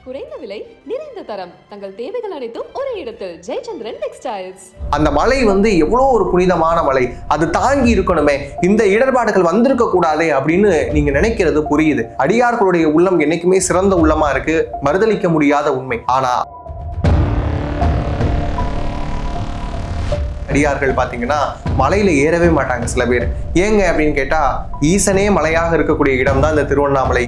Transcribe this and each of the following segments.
குறைந்த விலை நிறைந்த தரம் தங்கள் தேவைகள் அனைத்தும் ஒரே இடத்தில் ஜெயச்சந்திரன் டெக்ஸ்டைல்ஸ். அந்த மலை எவ்வளோ ஒரு புனிதமான மலை, அது தாங்கி இருக்கணுமே, இந்த இடர்பாடுகள் வந்திருக்க கூடாதே அப்படின்னு நீங்க நினைக்கிறது புரியுது. அடியார்களுடைய உள்ளம் என்னைக்குமே சிறந்த உள்ளமா இருக்கு, மறுதளிக்க முடியாத உண்மை. ஆனா அடியார்கள் பாத்தீங்கன்னா மலையில ஏறவே மாட்டாங்க சில பேர். ஏங்க அப்படின்னு கேட்டா, ஈசனே மலையாக இருக்கக்கூடிய இடம் தான் இந்த திருவண்ணாமலை.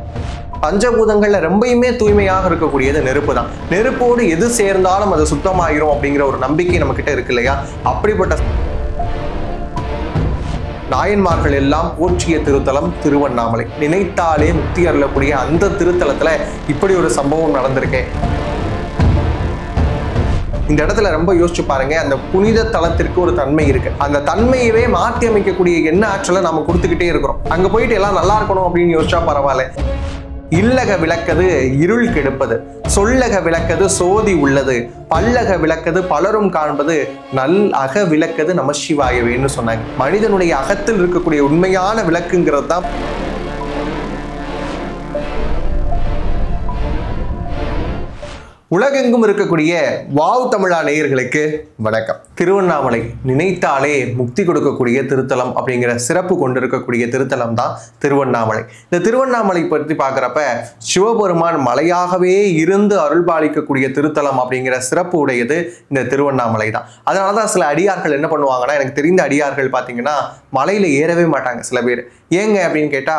பஞ்சபூதங்கள்ல ரொம்பயுமே தூய்மையாக இருக்கக்கூடியது நெருப்பு தான். நெருப்போடு எது சேர்ந்தாலும் அது சுத்தமாயிரும் அப்படிங்கிற ஒரு நம்பிக்கை நம்ம கிட்ட இருக்கு இல்லையா? அப்படிப்பட்ட நாயன்மார்கள் எல்லாம் போற்றிய திருத்தலம் திருவண்ணாமலை. நினைத்தாலே முக்தி அருளக்கூடிய அந்த திருத்தலத்துல இப்படி ஒரு சம்பவம் நடந்திருக்கேன். இந்த இடத்துல ரொம்ப யோசிச்சு பாருங்க, அந்த புனித தலத்திற்கு ஒரு தன்மை இருக்கு. அந்த தன்மையவே மாற்றி அமைக்கக்கூடிய என்ன ஆற்றலை நம்ம கொடுத்துக்கிட்டே இருக்கிறோம். அங்க போயிட்டு எல்லாம் நல்லா இருக்கணும் அப்படின்னு யோசிச்சா பரவாயில்ல. இல்லக விளக்கது இருள் கெடுப்பது, சொல்லக விளக்கது சோதி உள்ளது, பல்லக விளக்கது பலரும் காண்பது, நல் அக விளக்கது நம சிவாயவேன்னு சொன்னாங்க. மனிதனுடைய அகத்தில் இருக்கக்கூடிய உண்மையான விளக்குங்கிறது தான் உலகெங்கும் இருக்கக்கூடிய வாவ் தமிழா நேயர்களுக்கு வணக்கம். திருவண்ணாமலை நினைத்தாலே முக்தி கொடுக்கக்கூடிய திருத்தலம் அப்படிங்கிற சிறப்பு கொண்டிருக்கக்கூடிய திருத்தலம் தான் திருவண்ணாமலை. இந்த திருவண்ணாமலை பற்றி பார்க்குறப்ப சிவபெருமான் மலையாகவே இருந்து அருள்பாலிக்கக்கூடிய திருத்தலம் அப்படிங்கிற சிறப்பு உடையது இந்த திருவண்ணாமலை தான். அதனால தான் சில அடியார்கள் என்ன பண்ணுவாங்கன்னா, எனக்கு தெரிந்த அடியார்கள் பார்த்தீங்கன்னா மலையில ஏறவே மாட்டாங்க சில பேர். ஏங்க அப்படின்னு கேட்டா,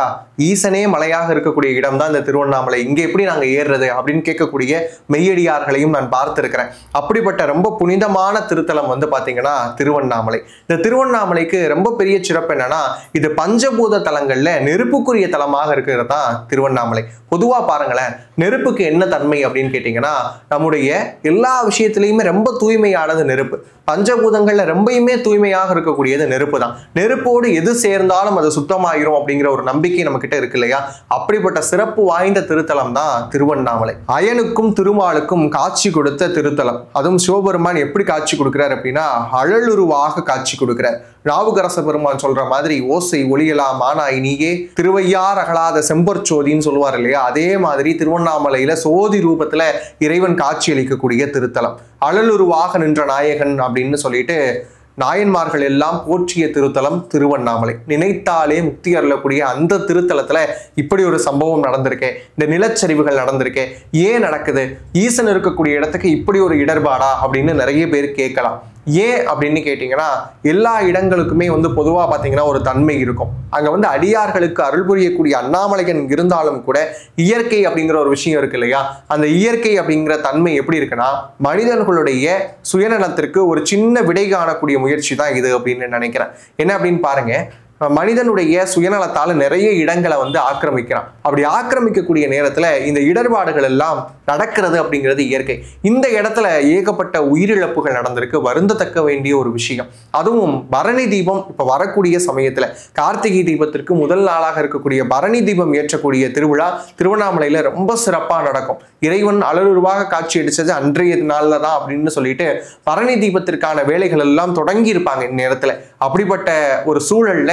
ஈசனே மலையாக இருக்கக்கூடிய இடம் தான் இந்த திருவண்ணாமலை, இங்கே எப்படி நாங்கள் ஏறுறது அப்படின்னு கேட்கக்கூடிய மெய்யடியார்களையும் நான் பார்த்துருக்கிறேன். அப்படிப்பட்ட ரொம்ப புனிதமான திருத்தலம் பார்த்தீங்கன்னா திருவண்ணாமலை. இந்த திருவண்ணாமலைக்கு ரொம்ப பெரிய சிறப்பு என்னன்னா, இது பஞ்சபூத தலங்கள்ல நெருப்புக்குரிய தலமாக இருக்கிறது தான் திருவண்ணாமலை. பொதுவாக பாருங்களேன், நெருப்புக்கு என்ன தன்மை அப்படின்னு கேட்டீங்கன்னா, நம்முடைய எல்லா விஷயத்திலையுமே ரொம்ப தூய்மையானது நெருப்பு. பஞ்சபூதங்கள்ல ரொம்பயுமே தூய்மையாக இருக்கக்கூடியது நெருப்பு தான். நெருப்போடு எது சேர்ந்தாலும் அது சுத்தமாயிரும் அப்படிங்கிற ஒரு நம்பிக்கை நம்ம கிட்ட இருக்கு இல்லையா? அப்படிப்பட்ட சிறப்பு வாய்ந்த திருத்தலம் தான் திருவண்ணாமலை. அயனுக்கும் திருமாலுக்கும் காட்சி கொடுத்த திருத்தலம். அதுவும் சிவபெருமான் எப்படி காட்சி கொடுக்கிறார் அப்படின்னா, அழலுருவாக காட்சி கொடுக்கிறார். நாவுக்கரச பெருமான் சொல்ற மாதிரி, ஓசை ஒளியலாம் ஆனாய் நீயே திருவையார் அகலாத செம்பொற்சோதின்னு சொல்லுவார் இல்லையா? அதே மாதிரி திருவண்ணாமலையில சோதி ரூபத்துல இறைவன் காட்சி அளிக்கக்கூடிய திருத்தலம். அழலுருவாக நின்ற நாயகன் அப்படின்னு சொல்லிட்டு நாயன்மார்கள் எல்லாம் போற்றிய திருத்தலம் திருவண்ணாமலை. நினைத்தாலே முக்தி அருளக்கூடிய அந்த திருத்தலத்துல இப்படி ஒரு சம்பவம் நடந்திருக்கேன். இந்த நிலச்சரிவுகள் நடந்திருக்கேன். ஏன் நடக்குது? ஈசன் இருக்கக்கூடிய இடத்துக்கு இப்படி ஒரு இடர்பாடா அப்படின்னு நிறைய பேர் கேட்கலாம். ஏன் அப்படின்னு கேட்டீங்கன்னா, எல்லா இடங்களுக்குமே பொதுவாக பார்த்தீங்கன்னா ஒரு தன்மை இருக்கும். அங்கே அடியார்களுக்கு அருள் புரியக்கூடிய அண்ணாமலையன் இருந்தாலும் கூட இயற்கை அப்படிங்கிற ஒரு விஷயம் இருக்கு இல்லையா? அந்த இயற்கை அப்படிங்கிற தன்மை எப்படி இருக்குன்னா, மனிதர்களுடைய சுயநலத்திற்கு ஒரு சின்ன விடை காணக்கூடிய முயற்சி தான் இது அப்படின்னு நினைக்கிறேன். என்ன அப்படின்னு பாருங்க, மனிதனுடைய சுயநலத்தால் நிறைய இடங்களை ஆக்கிரமிக்கிறான். அப்படி ஆக்கிரமிக்கக்கூடிய நேரத்தில் இந்த இடர்பாடுகள் எல்லாம் நடக்கிறது அப்படிங்கிறது இயற்கை. இந்த இடத்துல ஏகப்பட்ட உயிரிழப்புகள் நடந்திருக்கு, வருந்தத்தக்க வேண்டிய ஒரு விஷயம். அதுவும் பரணி தீபம் இப்போ வரக்கூடிய சமயத்தில், கார்த்திகை தீபத்திற்கு முதல் நாளாக இருக்கக்கூடிய பரணி தீபம் ஏற்றக்கூடிய திருவிழா திருவண்ணாமலையில் ரொம்ப சிறப்பாக நடக்கும். இறைவன் அழலுருவாக காட்சி அடித்தது அன்றைய நாளில் தான் அப்படின்னு சொல்லிட்டு பரணி தீபத்திற்கான வேலைகள் எல்லாம் தொடங்கி இருப்பாங்க இந்நேரத்தில். அப்படிப்பட்ட ஒரு சூழல்ல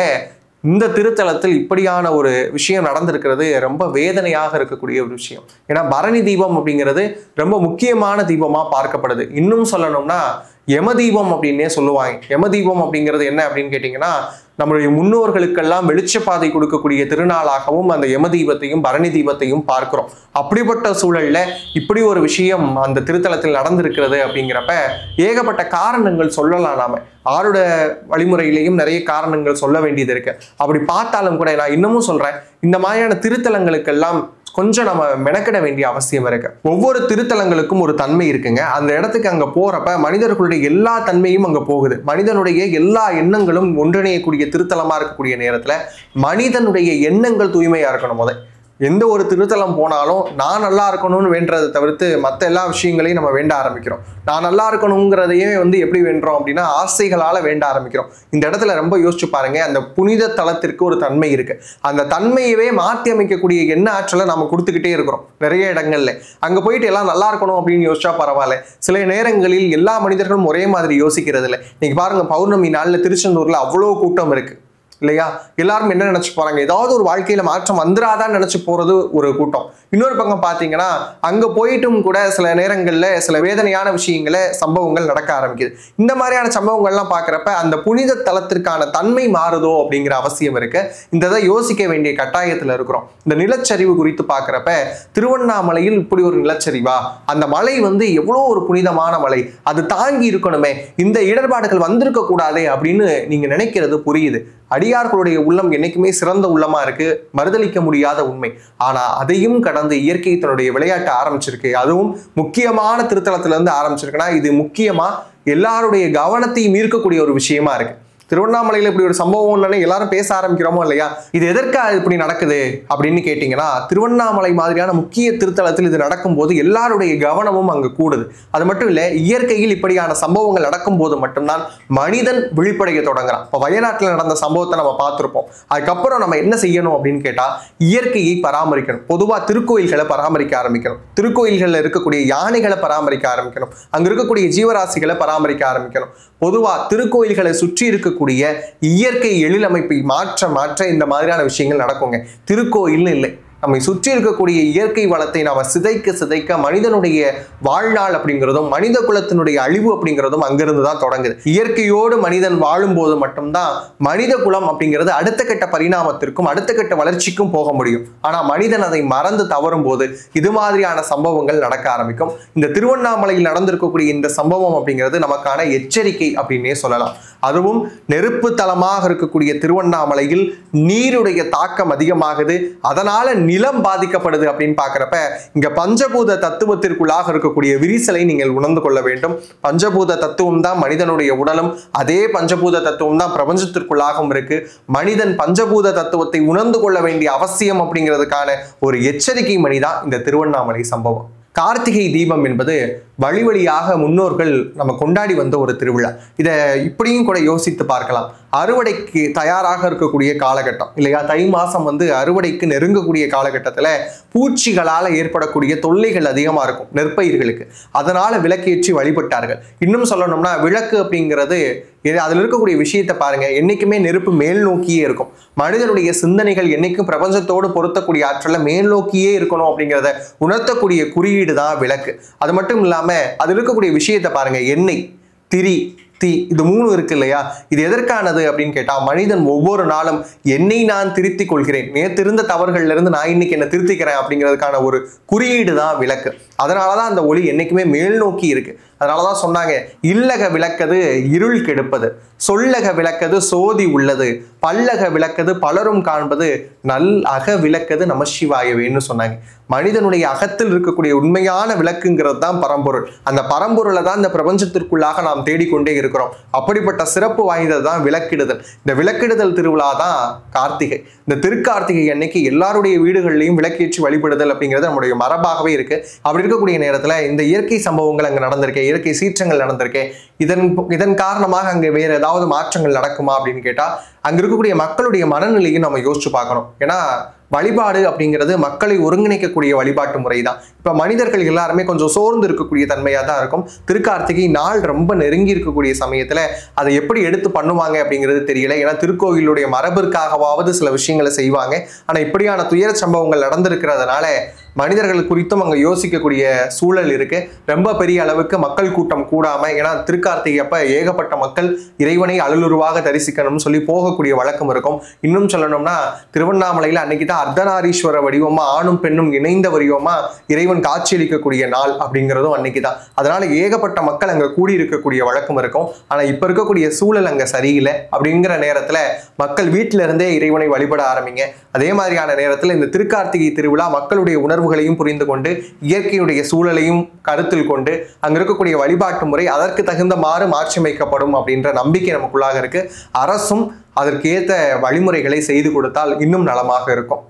இந்த திருத்தலத்தில் இப்படியான ஒரு விஷயம் நடந்திருக்கிறது ரொம்ப வேதனையாக இருக்கக்கூடிய ஒரு விஷயம். ஏன்னா பரணி தீபம் அப்படிங்கிறது ரொம்ப முக்கியமான தீபமா பார்க்கப்படுது. இன்னும் சொல்லணும்னா யம தீபம் அப்படின்னே சொல்லுவாங்க. யம தீபம் அப்படிங்கிறது என்ன அப்படின்னு கேட்டீங்கன்னா, நம்மளுடைய முன்னோர்களுக்கெல்லாம் வெளிச்சப்பாதை கொடுக்கக்கூடிய திருநாளாகவும் அந்த யம தீபத்தையும் பரணி தீபத்தையும் பார்க்கிறோம். அப்படிப்பட்ட சூழல்ல இப்படி ஒரு விஷயம் அந்த திருத்தலத்தில் நடந்திருக்கிறது அப்படிங்கிறப்ப ஏகப்பட்ட காரணங்கள் சொல்லலாம். நாம ஆரோட வழிமுறையிலையும் நிறைய காரணங்கள் சொல்ல வேண்டியது இருக்கு. அப்படி பார்த்தாலும் கூட நான் இன்னமும் சொல்றேன், இந்த மாதிரியான திருத்தலங்களுக்கெல்லாம் கொஞ்சம் நம்ம மெனக்கிட வேண்டிய அவசியம் இருக்கு. ஒவ்வொரு திருத்தலங்களுக்கும் ஒரு தன்மை இருக்குங்க. அந்த இடத்துக்கு அங்க போறப்ப மனிதர்களுடைய எல்லா தன்மையும் அங்க போகுது. மனிதனுடைய எல்லா எண்ணங்களும் ஒன்றிணையக்கூடிய திருத்தலமா இருக்கக்கூடிய நேரத்துல மனிதனுடைய எண்ணங்கள் தூய்மையா இருக்கணும். எந்த ஒரு திருத்தலம் போனாலும் நான் நல்லா இருக்கணும்னு வேண்டதை தவிர்த்து மற்ற எல்லா விஷயங்களையும் நம்ம வேண்ட ஆரம்பிக்கிறோம். நான் நல்லா இருக்கணுங்கிறதையே எப்படி வேண்டுறோம் அப்படின்னா ஆசைகளால வேண்ட ஆரம்பிக்கிறோம். இந்த இடத்துல ரொம்ப யோசிச்சு பாருங்க, அந்த புனித தலத்திற்கு ஒரு தன்மை இருக்கு. அந்த தன்மையவே மாற்றி அமைக்கக்கூடிய என்ன ஆற்றலை நம்ம கொடுத்துக்கிட்டே இருக்கிறோம் நிறைய இடங்கள்ல. அங்க போயிட்டு எல்லாம் நல்லா இருக்கணும் அப்படின்னு யோசிச்சா பரவாயில்ல. சில நேரங்களில் எல்லா மனிதர்களும் ஒரே மாதிரி யோசிக்கிறது இல்லை. இன்னைக்கு பாருங்க, பௌர்ணமி நாள்ல திருச்செந்தூர்ல அவ்வளோ கூட்டம் இருக்கு. இல்லையா? எல்லாரும் என்ன நினைச்சு போறாங்க, ஏதாவது ஒரு வாழ்க்கையில மாற்றம் வந்துராதான்னு நினைச்சு போறது ஒரு கூட்டம். இன்னொரு பக்கம் பாத்தீங்கன்னா அங்க போயிட்டும் கூட சில நேரங்கள்ல சில வேதனையான விஷயங்களை சம்பவங்கள் நடக்க ஆரம்பிக்குது. இந்த மாதிரியான சம்பவங்கள்லாம் பாக்குறப்ப அந்த புனித தலத்திற்கான தன்மை மாறுதோ அப்படிங்கிற அவசியம் இருக்கு. இந்த இதை யோசிக்க வேண்டிய கட்டாயத்துல இருக்கிறோம். இந்த நிலச்சரிவு குறித்து பாக்குறப்ப திருவண்ணாமலையில் இப்படி ஒரு நிலச்சரிவா, அந்த மலை எவ்வளவு ஒரு புனிதமான மலை, அது தாங்கி இருக்கணுமே, இந்த இடர்பாடுகள் வந்திருக்க கூடாதே அப்படின்னு நீங்க நினைக்கிறது புரியுது. அடியார்களுடைய உள்ளம் என்னைக்குமே சிறந்த உள்ளமா இருக்கு, மறுதளிக்க முடியாத உண்மை. ஆனா அதையும் கடந்து இயற்கை தன்னுடைய விளையாட்டு ஆரம்பிச்சிருக்கு. அதுவும் முக்கியமான திருத்தலத்துல இருந்து ஆரம்பிச்சிருக்குன்னா இது முக்கியமா எல்லாருடைய கவனத்தையும் ஈர்க்கக்கூடிய ஒரு விஷயமா இருக்கு. திருவண்ணாமலையில் இப்படி ஒரு சம்பவம் எல்லாரும் பேச ஆரம்பிக்கிறோமோ இல்லையா, இது எதற்காக இப்படி நடக்குது அப்படின்னு கேட்டீங்கன்னா, திருவண்ணாமலை மாதிரியான முக்கிய திருத்தலத்தில் இது நடக்கும்போது எல்லாருடைய கவனமும் அங்கு கூடுது. அது மட்டும் இல்ல, இயற்கையில் இப்படியான சம்பவங்கள் நடக்கும் போது மட்டும்தான் மனிதன் விழிப்படைய தொடங்குறான். இப்போ வயநாட்டில் நடந்த சம்பவத்தை நம்ம பார்த்திருப்போம். அதுக்கப்புறம் நம்ம என்ன செய்யணும் அப்படின்னு கேட்டா, இயற்கையை பராமரிக்கணும். பொதுவா திருக்கோயில்களை பராமரிக்க ஆரம்பிக்கணும். திருக்கோயில்களில் இருக்கக்கூடிய யானைகளை பராமரிக்க ஆரம்பிக்கணும். அங்க இருக்கக்கூடிய ஜீவராசிகளை பராமரிக்க ஆரம்பிக்கணும். பொதுவா திருக்கோயில்களை சுற்றி இருக்கக்கூடிய இயற்கை எழிலமைப்பை மாற்ற இந்த மாதிரியான விஷயங்கள் நடக்குங்க. திருக்கோயில்னு இல்லை, நம்மை சுற்றி இருக்கக்கூடிய இயற்கை வளத்தை நாம சிதைக்க மனிதனுடைய வாழ்நாள் அப்படிங்கிறதும் மனித குலத்தினுடைய அழிவு அப்படிங்கிறதும் அங்கிருந்து தான் தொடங்குது. இயற்கையோடு மனிதன் வாழும் போது மட்டும்தான் மனித குலம் அப்படிங்கிறது அடுத்த கட்ட பரிணாமத்திற்கும் அடுத்த கட்ட வளர்ச்சிக்கும் போக முடியும். ஆனா மனிதன் அதை மறந்து தவறும் போது இது மாதிரியான சம்பவங்கள் நடக்க ஆரம்பிக்கும். இந்த திருவண்ணாமலையில் நடந்திருக்கக்கூடிய இந்த சம்பவம் அப்படிங்கிறது நமக்கான எச்சரிக்கை அப்படின்னே சொல்லலாம். அதுவும் நெருப்பு தலமாக இருக்கக்கூடிய திருவண்ணாமலையில் நீருடைய தாக்கம் அதிகமாகுது, அதனால நிலம் பாதிக்கப்படுது அப்படின்னு பாக்குறப்ப இங்க பஞ்சபூத தத்துவத்திற்குள்ளாக இருக்கக்கூடிய விரிசலை நீங்கள் உணர்ந்து கொள்ள வேண்டும். பஞ்சபூத தத்துவம் தான் மனிதனுடைய உடலும், அதே பஞ்சபூத தத்துவம் தான் பிரபஞ்சத்திற்குள்ளாகவும் இருக்கு. மனிதன் பஞ்சபூத தத்துவத்தை உணர்ந்து கொள்ள வேண்டிய அவசியம் அப்படிங்கிறதுக்கான ஒரு எச்சரிக்கை மணிதான் இந்த திருவண்ணாமலை சம்பவம். கார்த்திகை தீபம் என்பது வழி வழியாக முன்னோர்கள் நம்ம கொண்டாடி வந்த ஒரு திருவிழா. இதை இப்படியும் கூட யோசித்து பார்க்கலாம். அறுவடைக்கு தயாராக இருக்கக்கூடிய காலகட்டம் இல்லையா, தை மாசம் அறுவடைக்கு நெருங்கக்கூடிய காலகட்டத்தில் பூச்சிகளால் ஏற்படக்கூடிய தொல்லைகள் அதிகமாக இருக்கும் நெற்பயிர்களுக்கு. அதனால விளக்கேற்றி வழிபட்டார்கள். இன்னும் சொல்லணும்னா விளக்கு அப்படிங்கிறது அதில் இருக்கக்கூடிய விஷயத்தை பாருங்க, என்னைக்குமே நெருப்பு மேல் நோக்கியே இருக்கும். மனிதனுடைய சிந்தனைகள் என்னைக்கும் பிரபஞ்சத்தோடு பொருத்தக்கூடிய ஆற்றல மேல் நோக்கியே இருக்கணும் அப்படிங்கிறத உணர்த்தக்கூடிய குறியீடு தான் விளக்கு. அது மட்டும் இல்லாம அதில் இருக்கக்கூடிய விஷயத்தை பாருங்க, எண்ணெய், திரி, தீ, இது மூணு இருக்கு இல்லையா, இது எதற்கானது அப்படின்னு கேட்டா, மனிதன் ஒவ்வொரு நாளும் என்னை நான் திருத்திக் கொள்கிறேன், நேற்றிருந்த தவறுகள்ல இருந்து நான் இன்னைக்கு என்ன திருத்திக்கிறேன் அப்படிங்கிறதுக்கான ஒரு குறியீடு தான் விளக்கு. அதனாலதான் அந்த ஒளி என்னைக்குமே மேல் நோக்கி இருக்கு. அதனாலதான் சொன்னாங்க, இல்லக விளக்கது இருள் கெடுப்பது, சொல்லக விளக்கது சோதி உள்ளது, பல்லக விளக்கது பலரும் காண்பது, நல் அக விளக்கது நமசிவாயவேன்னு சொன்னாங்க. மனிதனுடைய அகத்தில் இருக்கக்கூடிய உண்மையான விளக்குங்கிறது தான் பரம்பொருள். அந்த பரம்பொருளை தான் இந்த பிரபஞ்சத்திற்குள்ளாக நாம் தேடிக்கொண்டே இருக்கிறோம். அப்படிப்பட்ட சிறப்பு வாய்ந்தது தான் விளக்கிடுதல். இந்த விளக்கிடுதல் திருவிழா தான் கார்த்திகை. இந்த திருக்கார்த்திகை அன்னைக்கு எல்லாருடைய வீடுகளிலையும் விளக்கேற்றி வழிபடுதல் அப்படிங்கிறது நம்முடைய மரபாகவே இருக்கு. அப்படி இருக்கக்கூடிய நேரத்தில் இந்த இயற்கை சம்பவங்கள் அங்கே நடந்திருக்கு, இயற்கை சீற்றங்கள் நடந்திருக்கு. இதன் காரணமாக அங்கே வேற ஏதாவது மாற்றங்கள் நடக்குமா அப்படின்னு கேட்டா, அங்க இருக்கக்கூடிய மக்களுடைய மனநிலையும் நம்ம யோசிச்சு பார்க்கணும். ஏன்னா வழிபாடு அப்படிங்கிறது மக்களை ஒருங்கிணைக்கக்கூடிய வழிபாட்டு முறை தான். இப்ப மனிதர்கள் எல்லாருமே கொஞ்சம் சோர்ந்து இருக்கக்கூடிய தன்மையா தான் இருக்கும். திருக்கார்த்திகை நாள் ரொம்ப நெருங்கி இருக்கக்கூடிய சமயத்துல அதை எப்படி எடுத்து பண்ணுவாங்க அப்படிங்கிறது தெரியல. ஏன்னா திருக்கோயிலுடைய மரபிற்காகவாவது சில விஷயங்களை செய்வாங்க. ஆனா இப்படியான துயர சம்பவங்கள் நடந்திருக்கிறதுனால மனிதர்கள் குறித்தும் அங்க யோசிக்கக்கூடிய சூழல் இருக்கு. ரொம்ப பெரிய அளவுக்கு மக்கள் கூட்டம் கூடாம, ஏன்னா திருக்கார்த்திகை அப்ப ஏகப்பட்ட மக்கள் இறைவனை அலுலுருவாக தரிசிக்கணும்னு சொல்லி போகக்கூடிய வழக்கம் இருக்கும். இன்னும் சொல்லணும்னா திருவண்ணாமலையில அன்னைக்கு தான் அர்த்தநாரீஸ்வர வடிவமா ஆணும் பெண்ணும் இணைந்த வடிவமா இறைவன் காட்சியளிக்கக்கூடிய நாள் அப்படிங்கிறதும் அன்னைக்கு தான். அதனால ஏகப்பட்ட மக்கள் அங்க கூடி இருக்கக்கூடிய வழக்கம் இருக்கும். ஆனா இப்ப இருக்கக்கூடிய சூழல் அங்க சரியில்லை. அப்படிங்கிற நேரத்துல மக்கள் வீட்டில இருந்தே இறைவனை வழிபட ஆரம்பிங்க. அதே மாதிரியான நேரத்தில் இந்த திருக்கார்த்திகை திருவிழா மக்களுடைய உணர்வுகளையும் புரிந்து கொண்டு இயற்கையுடைய சூழலையும் கருத்தில் கொண்டு அங்க இருக்கக்கூடிய வழிபாட்டு முறை அதற்கு தகுந்த மாற்றியமைக்கப்படும் அப்படின்ற நம்பிக்கை நமக்குள்ளாக இருக்கு. அரசும் அதற்கு ஏற்ற வழிமுறைகளை செய்து கொடுத்தால் இன்னும் நலமாக இருக்கும்.